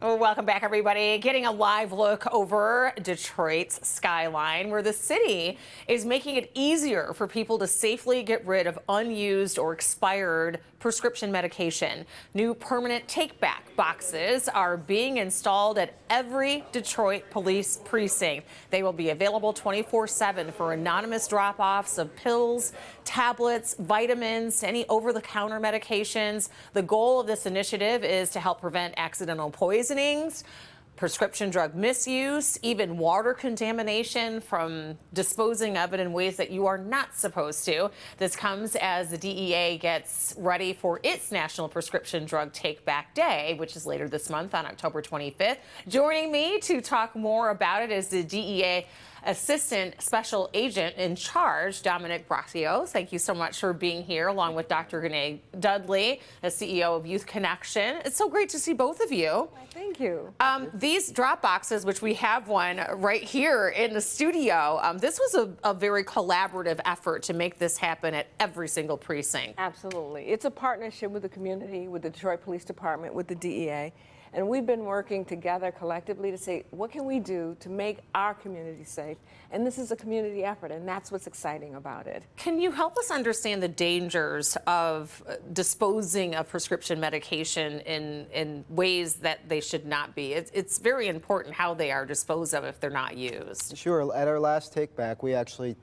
Well, welcome back, everybody. Getting a live look over Detroit's skyline, where the city is making it easier for people to safely get rid of unused or expired prescription medication. New permanent take-back boxes are being installed at every Detroit police precinct. They will be available 24/7 for anonymous drop-offs of pills, tablets, vitamins, any over-the-counter medications. The goal of this initiative is to help prevent accidental poisonings, prescription drug misuse, even water contamination from disposing of it in ways that you are not supposed to. This comes as the DEA gets ready for its National Prescription Drug Take Back Day, which is later this month on October 25th. Joining me to talk more about it is the DEA Assistant Special Agent in Charge, Dominic Bracios. Thank you so much for being here, along with Dr. Renee Dudley, the CEO of Youth Connection. It's so great to see both of you. Thank you. These drop boxes, which we have one right here in the studio, this was a very collaborative effort to make this happen at every single precinct. Absolutely. It's a partnership with the community, with the Detroit Police Department, with the DEA. And we've been working together collectively to say, what can we do to make our community safe? And this is a community effort, and that's what's exciting about it. Can you help us understand the dangers of disposing of prescription medication in ways that they should not be? It's very important how they are disposed of if they're not used. Sure. At our last take back, we actually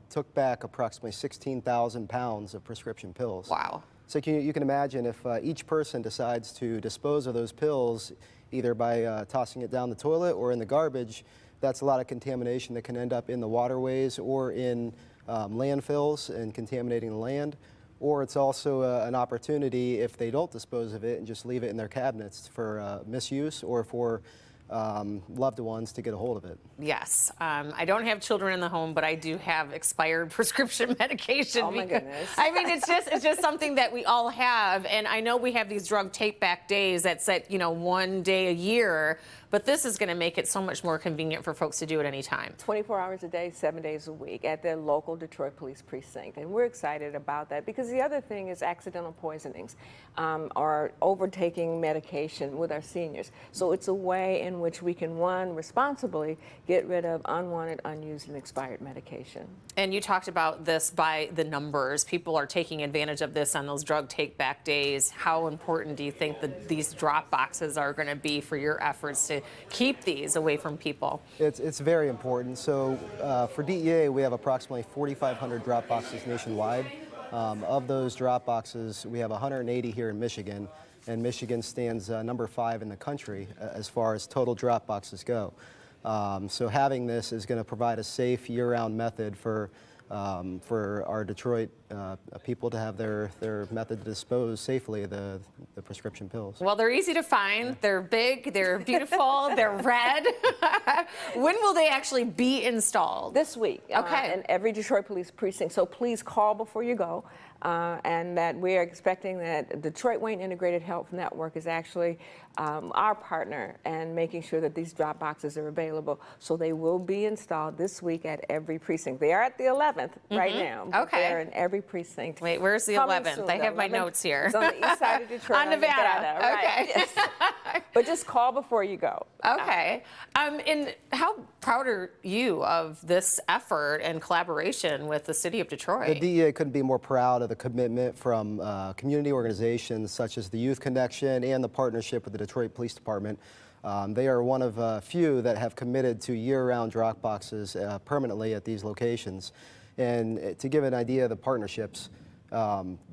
took back approximately 16,000 pounds of prescription pills. Wow. So you can imagine if each person decides to dispose of those pills, either by tossing it down the toilet or in the garbage, that's a lot of contamination that can end up in the waterways or in landfills and contaminating the land. Or it's also an opportunity, if they don't dispose of it and just leave it in their cabinets, for misuse or for loved ones to get a hold of it. Yes. I don't have children in the home, but I do have expired prescription medication. Oh my goodness. I mean, it's just something that we all have. And I know we have these drug take back days that's at, one day a year, but this is going to make it so much more convenient for folks to do it anytime. 24 hours a day, 7 days a week at their local Detroit Police Precinct. And we're excited about that because the other thing is accidental poisonings or overtaking medication with our seniors. So it's a way in which we can, one, responsibly get rid of unwanted, unused, and expired medication. And you talked about this by the numbers. People are taking advantage of this on those drug take back days. How important do you think that these drop boxes are going to be for your efforts to keep these away from people? It's very important. So for DEA, we have approximately 4,500 drop boxes nationwide. Of those drop boxes, we have 180 here in Michigan, and Michigan stands number 5 in the country as far as total drop boxes go. So having this is going to provide a safe year-round method for our Detroit people to have their method to dispose safely of the prescription pills. Well, they're easy to find. They're big. They're beautiful. They're red. When will they actually be installed? This week. Okay. In every Detroit Police Precinct. So please call before you go. And that we are expecting that Detroit Wayne Integrated Health Network is actually our partner and making sure that these drop boxes are available. So they will be installed this week at every precinct. They are at the 11th right now. Okay. They're in every precinct. Wait, where's the 11th? I have my notes here. It's on the east side of Detroit. On Nevada. Right. Okay. Yes. But just call before you go. Okay. And how proud are you of this effort and collaboration with the city of Detroit? The DEA couldn't be more proud of the commitment from community organizations such as the Youth Connection and the partnership with the Detroit Police Department. They are one of a few that have committed to year-round drop boxes permanently at these locations. And to give an idea of the partnerships,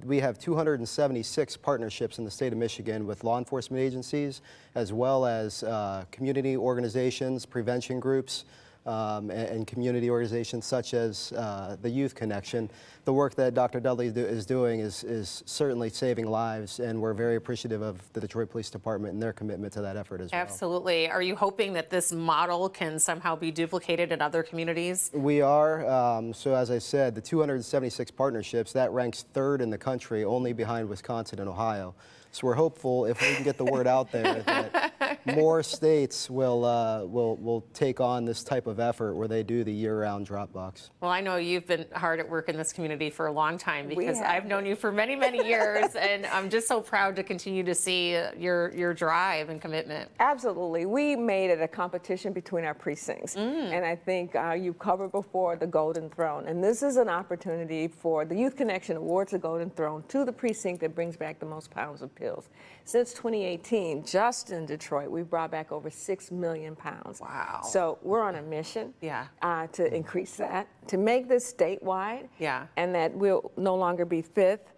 we have 276 partnerships in the state of Michigan with law enforcement agencies, as well as community organizations, prevention groups, and community organizations such as the Youth Connection. The work that Dr. Dudley is doing is certainly saving lives, and we're very appreciative of the Detroit Police Department and their commitment to that effort as well. Absolutely. Are you hoping that this model can somehow be duplicated in other communities? We are. So as I said, the 276 partnerships, that ranks 3rd in the country, only behind Wisconsin and Ohio. So we're hopeful if we can get the word out there that more states will take on this type of effort where they do the year-round drop box. Well, I know you've been hard at work in this community for a long time because have. I've known you for many, many years, and I'm just so proud to continue to see your drive and commitment. Absolutely. We made it a competition between our precincts. And I think you covered before the Golden Throne. And this is an opportunity for the Youth Connection awards the Golden Throne to the precinct that brings back the most pounds of pills. Since 2018, just in Detroit, we've brought back over 6 million pounds. Wow. So we're on a mission Yeah. To increase that, to make this statewide. Yeah. And that we'll no longer be fifth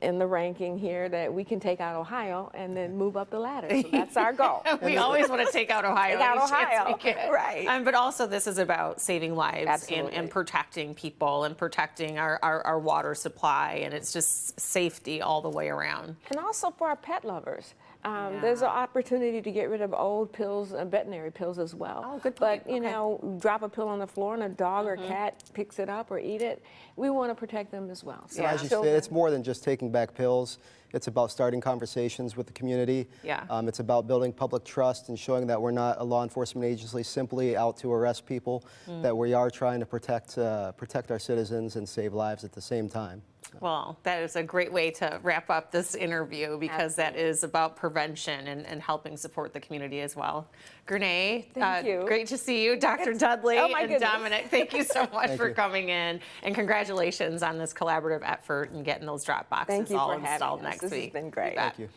in the ranking here, that we can take out Ohio and then move up the ladder. So that's our goal. We always want to take out Ohio. Take out any chance Ohio. we get. Right. But also this is about saving lives Absolutely. and protecting people and protecting our water supply, and it's just safety all the way around. And also for our pet lovers. There's an opportunity to get rid of old pills, veterinary pills as well. Oh, good point. But, you Okay. know, drop a pill on the floor and a dog or cat picks it up or eat it. We want to protect them as well. So As you say, it's more than just taking back pills. It's about starting conversations with the community. Yeah. It's about building public trust and showing that we're not a law enforcement agency simply out to arrest people, that we are trying to protect our citizens and save lives at the same time. Well, that is a great way to wrap up this interview because that is about prevention and helping support the community as well. Grenade, Thank you. Great to see you. Dr. Dudley Oh, my and goodness. Dominic, thank you so much for you. coming in. And congratulations on this collaborative effort and getting those drop boxes Thank you all for having installed us. next This week. has been great. You bet. Thank you.